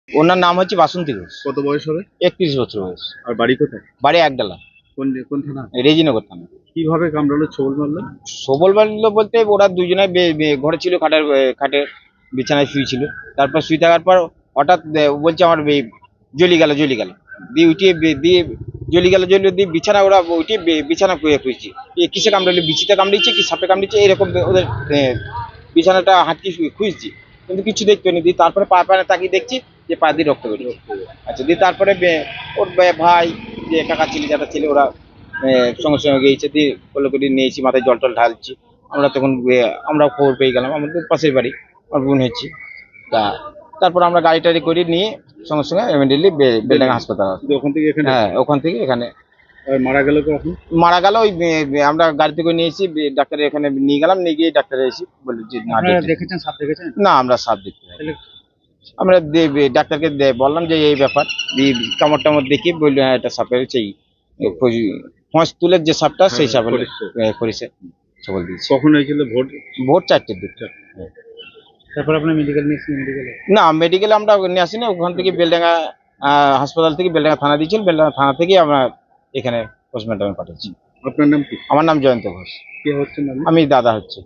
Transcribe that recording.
ওনার নাম হচ্ছে বাসন্তী ঘোষ। কত বয়স হবে? 31 বছর বয়স। আর বাড়ি কোথায়? বাড়ি একডালা, কোন কোন থানা? রেজিনগর থানা। কিভাবে কামড়ালো, ছোবল মারলো? সবল বাড়লো বলতে ওরা দুজনে ঘরে ছিল, খাটের বিছানায় শুয়েছিল। তারপর শুয়ে থাকার পর হঠাৎ বলছে আমার জ্বলি গেল দিয়ে উঠিয়ে দিয়ে জ্বলি দিয়ে বিছানা ওরা উঠিয়ে বিছানা খুঁজছি কিসে কামড়ালো, বিচিতে কামড়িয়েছে কি সাপে কামড়িয়েছে এরকম ওদের বিছানাটা হাঁটকি খুঁজছি, কিন্তু কিছু দেখতে পাইনি। দিয়ে তারপরে পা পায়ে তাকিয়ে দেখছি যে পা দিয়ে রক্ত বেরিয়েছে। আচ্ছা, দিয়ে তারপরে ওর ভাই যে কাকা ছেলে যারা ছেলে ওরা সঙ্গে সঙ্গে গিয়েছে, দিয়ে কোলে করে নিয়েছি, মাথায় জল টল ঢালছি। আমরা তখন আমরাও খবর পেয়ে গেলাম, আমাদের পাশের বাড়ি আমার বোন হচ্ছে তা। তারপর আমরা গাড়ি টাড়ি করে নিয়ে সঙ্গে সঙ্গে ইমিডিয়েটলি বেলডাঙ্গা হাসপাতাল। ওখান থেকে এখানে? হ্যাঁ, ওখান থেকে এখানে। আর মারা গেল কখন? মারা গেল ওই আমরা গাড়িতে করে নিয়ে এসেছি, ডাক্তারের এখানে নিয়ে গেলাম, নিয়ে গিয়ে ডাক্তার এসে বলল যে না, দেখেছেন সাপ দেখেছেন? না আমরা সাপ দেখতে পাইনি। আমরা ডাক্তারকে বললাম যে এই ব্যাপার, কামড় টামড় দেখি বললো হ্যাঁ এটা সাপের সেই ফোঁস তুলের যে সাপটা সেই সাপ করেছে সবল দিয়েছে। কখন হয়েছিল? ভোর 4টের দিকে। তারপর আপনার মেডিকেল নিয়েছেন? মেডিকেলে না, মেডিকেলে আমরা নিয়ে আসিনি, ওখান থেকে বেলডাঙ্গা হাসপাতাল থেকে বেলডাঙ্গা থানা দিয়েছিল, বেলডাঙ্গা থানা থেকে আমরা এখানে পোস্টমর্টমে পাঠাচ্ছি। আপনার নাম কি? আমার নাম জয়ন্ত ঘোষ। কে হচ্ছেন? আমি দাদা হচ্ছে।